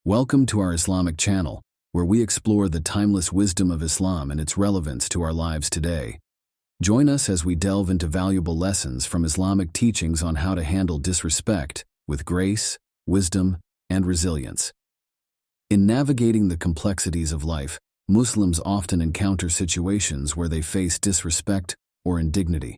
Welcome to our Islamic channel, where we explore the timeless wisdom of Islam and its relevance to our lives today. Join us as we delve into valuable lessons from Islamic teachings on how to handle disrespect with grace, wisdom, and resilience. In navigating the complexities of life, Muslims often encounter situations where they face disrespect or indignity.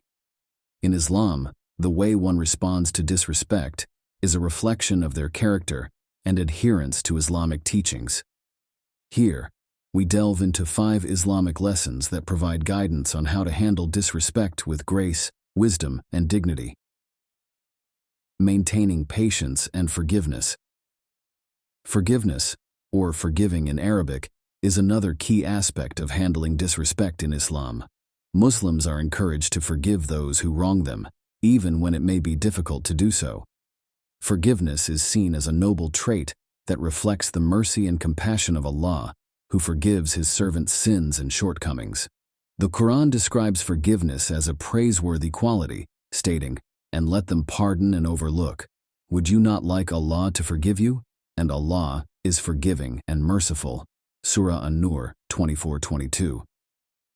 In Islam, the way one responds to disrespect is a reflection of their character and adherence to Islamic teachings. Here, we delve into 5 Islamic lessons that provide guidance on how to handle disrespect with grace, wisdom, and dignity. Maintaining patience and forgiveness. Forgiveness, or forgiving in Arabic, is another key aspect of handling disrespect in Islam. Muslims are encouraged to forgive those who wrong them, even when it may be difficult to do so. Forgiveness is seen as a noble trait that reflects the mercy and compassion of Allah, who forgives His servants' sins and shortcomings. The Quran describes forgiveness as a praiseworthy quality, stating, "And let them pardon and overlook. Would you not like Allah to forgive you? And Allah is forgiving and merciful." Surah An-Nur 24:22.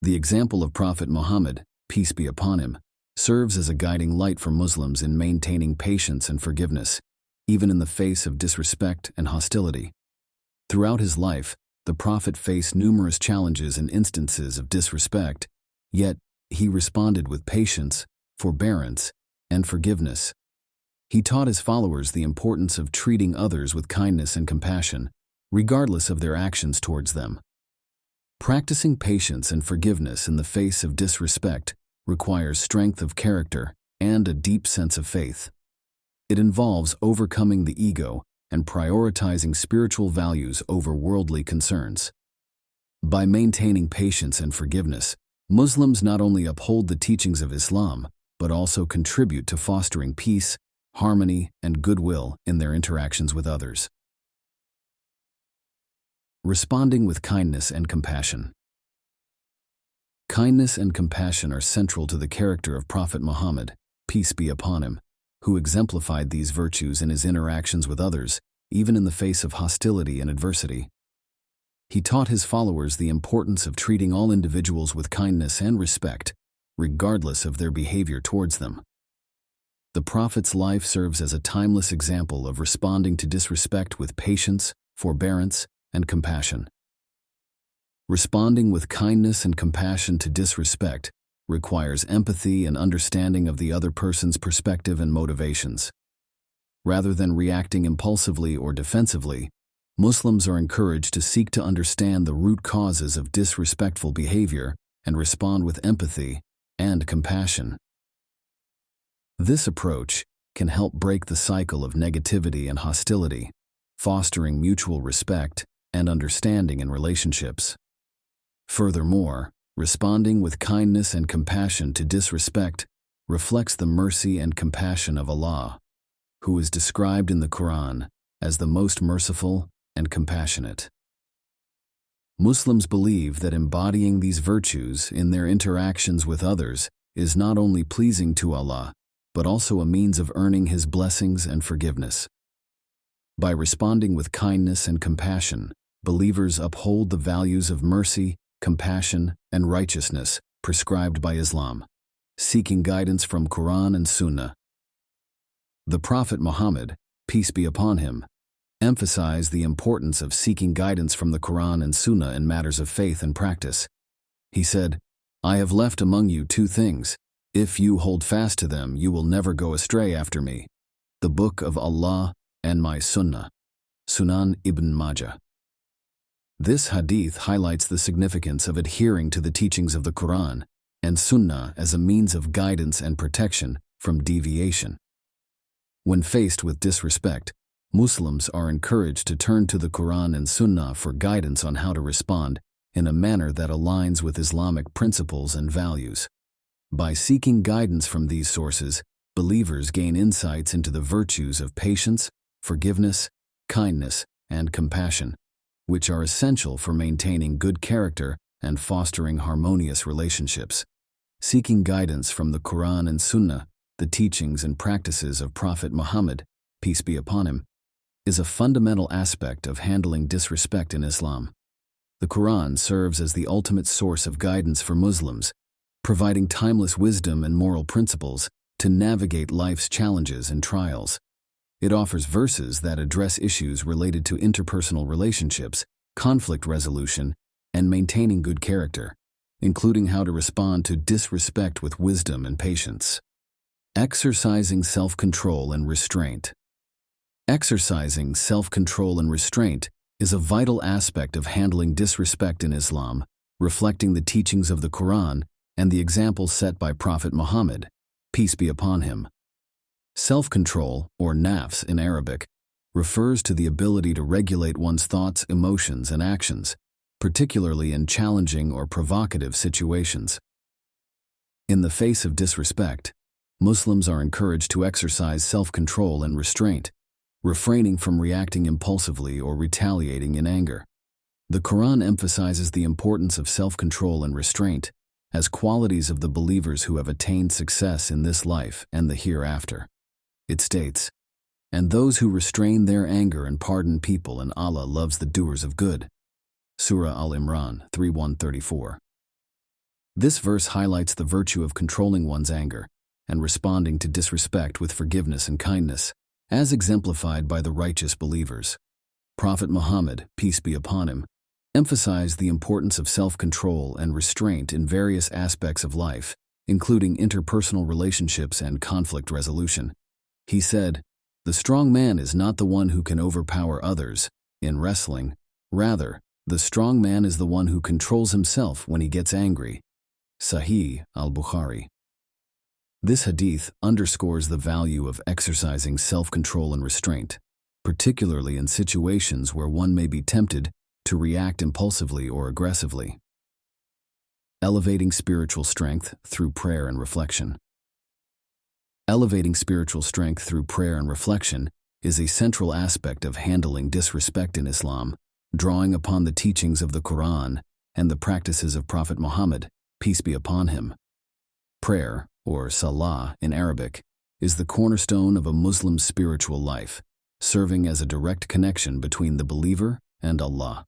The example of Prophet Muhammad, peace be upon him, serves as a guiding light for Muslims in maintaining patience and forgiveness, even in the face of disrespect and hostility. Throughout his life, the Prophet faced numerous challenges and instances of disrespect, yet he responded with patience, forbearance, and forgiveness. He taught his followers the importance of treating others with kindness and compassion, regardless of their actions towards them. Practicing patience and forgiveness in the face of disrespect requires strength of character and a deep sense of faith. It involves overcoming the ego and prioritizing spiritual values over worldly concerns. By maintaining patience and forgiveness, Muslims not only uphold the teachings of Islam, but also contribute to fostering peace, harmony, and goodwill in their interactions with others. Responding with kindness and compassion. Kindness and compassion are central to the character of Prophet Muhammad, peace be upon him, who exemplified these virtues in his interactions with others, even in the face of hostility and adversity. He taught his followers the importance of treating all individuals with kindness and respect, regardless of their behavior towards them. The Prophet's life serves as a timeless example of responding to disrespect with patience, forbearance, and compassion. Responding with kindness and compassion to disrespect requires empathy and understanding of the other person's perspective and motivations. Rather than reacting impulsively or defensively, Muslims are encouraged to seek to understand the root causes of disrespectful behavior and respond with empathy and compassion. This approach can help break the cycle of negativity and hostility, fostering mutual respect and understanding in relationships. Furthermore, responding with kindness and compassion to disrespect reflects the mercy and compassion of Allah, who is described in the Quran as the most merciful and compassionate. Muslims believe that embodying these virtues in their interactions with others is not only pleasing to Allah, but also a means of earning His blessings and forgiveness. By responding with kindness and compassion, believers uphold the values of mercy, compassion, and righteousness prescribed by Islam, seeking guidance from Quran and Sunnah. The Prophet Muhammad, peace be upon him, emphasized the importance of seeking guidance from the Quran and Sunnah in matters of faith and practice. He said, "I have left among you 2 things. If you hold fast to them, you will never go astray after me: the Book of Allah and my Sunnah." Sunan Ibn Majah. This hadith highlights the significance of adhering to the teachings of the Quran and Sunnah as a means of guidance and protection from deviation. When faced with disrespect, Muslims are encouraged to turn to the Quran and Sunnah for guidance on how to respond in a manner that aligns with Islamic principles and values. By seeking guidance from these sources, believers gain insights into the virtues of patience, forgiveness, kindness, and compassion, which are essential for maintaining good character and fostering harmonious relationships. Seeking guidance from the Quran and Sunnah, the teachings and practices of Prophet Muhammad, peace be upon him, is a fundamental aspect of handling disrespect in Islam. The Quran serves as the ultimate source of guidance for Muslims, providing timeless wisdom and moral principles to navigate life's challenges and trials. It offers verses that address issues related to interpersonal relationships, conflict resolution, and maintaining good character, including how to respond to disrespect with wisdom and patience. Exercising self-control and restraint. Exercising self-control and restraint is a vital aspect of handling disrespect in Islam, reflecting the teachings of the Quran and the example set by Prophet Muhammad, peace be upon him. Self-control, or nafs in Arabic, refers to the ability to regulate one's thoughts, emotions, and actions, particularly in challenging or provocative situations. In the face of disrespect, Muslims are encouraged to exercise self-control and restraint, refraining from reacting impulsively or retaliating in anger. The Quran emphasizes the importance of self-control and restraint as qualities of the believers who have attained success in this life and the hereafter. It states, "And those who restrain their anger and pardon people, and Allah loves the doers of good." Surah Al-Imran 3:1-34. This verse highlights the virtue of controlling one's anger and responding to disrespect with forgiveness and kindness, as exemplified by the righteous believers. Prophet Muhammad, peace be upon him, emphasized the importance of self-control and restraint in various aspects of life, including interpersonal relationships and conflict resolution. He said, "The strong man is not the one who can overpower others in wrestling. Rather, the strong man is the one who controls himself when he gets angry." Sahih al-Bukhari. This hadith underscores the value of exercising self-control and restraint, particularly in situations where one may be tempted to react impulsively or aggressively. Elevating spiritual strength through prayer and reflection. Elevating spiritual strength through prayer and reflection is a central aspect of handling disrespect in Islam, drawing upon the teachings of the Quran and the practices of Prophet Muhammad, peace be upon him. Prayer, or salah in Arabic, is the cornerstone of a Muslim's spiritual life, serving as a direct connection between the believer and Allah.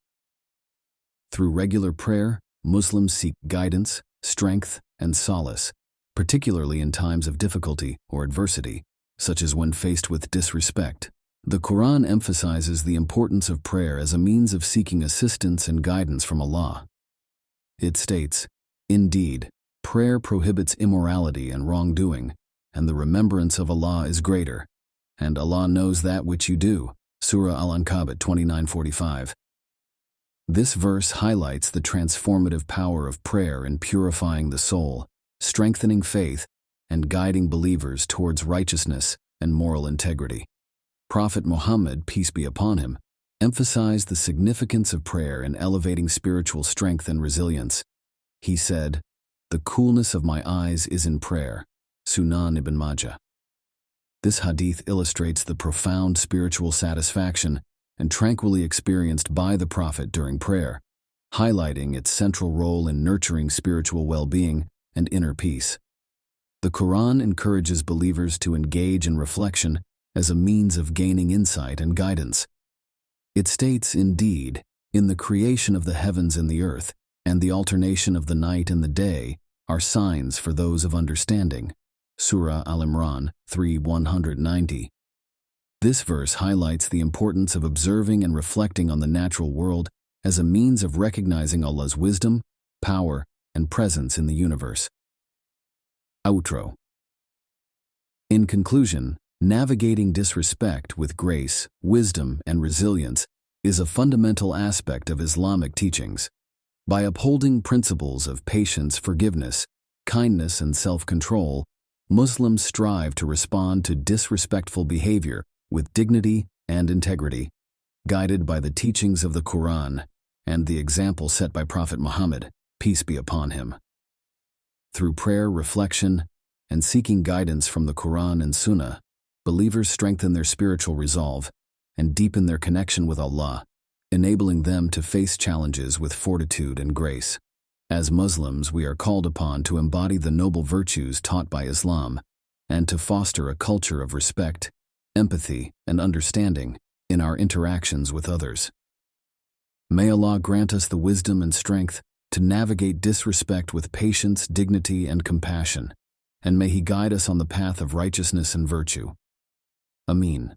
Through regular prayer, Muslims seek guidance, strength, and solace, particularly in times of difficulty or adversity, such as when faced with disrespect. The Quran emphasizes the importance of prayer as a means of seeking assistance and guidance from Allah. It states, "Indeed, prayer prohibits immorality and wrongdoing, and the remembrance of Allah is greater, and Allah knows that which you do." Surah Al-Ankabut 29:45. This verse highlights the transformative power of prayer in purifying the soul, strengthening faith, and guiding believers towards righteousness and moral integrity. Prophet Muhammad, peace be upon him, emphasized the significance of prayer in elevating spiritual strength and resilience. He said, "The coolness of my eyes is in prayer." Sunan ibn Majah. This hadith illustrates the profound spiritual satisfaction and tranquility experienced by the Prophet during prayer, highlighting its central role in nurturing spiritual well-being and inner peace. The Quran encourages believers to engage in reflection as a means of gaining insight and guidance. It states, "Indeed, in the creation of the heavens and the earth, and the alternation of the night and the day, are signs for those of understanding." Surah Al-Imran 3:190. This verse highlights the importance of observing and reflecting on the natural world as a means of recognizing Allah's wisdom, power, and presence in the universe. Outro. In conclusion, navigating disrespect with grace, wisdom, and resilience is a fundamental aspect of Islamic teachings. By upholding principles of patience, forgiveness, kindness, and self-control, Muslims strive to respond to disrespectful behavior with dignity and integrity, guided by the teachings of the Quran and the example set by Prophet Muhammad, peace be upon him. Through prayer, reflection, and seeking guidance from the Quran and Sunnah, believers strengthen their spiritual resolve and deepen their connection with Allah, enabling them to face challenges with fortitude and grace. As Muslims, we are called upon to embody the noble virtues taught by Islam and to foster a culture of respect, empathy, and understanding, in our interactions with others. May Allah grant us the wisdom and strength to navigate disrespect with patience, dignity, and compassion, and may He guide us on the path of righteousness and virtue. Ameen.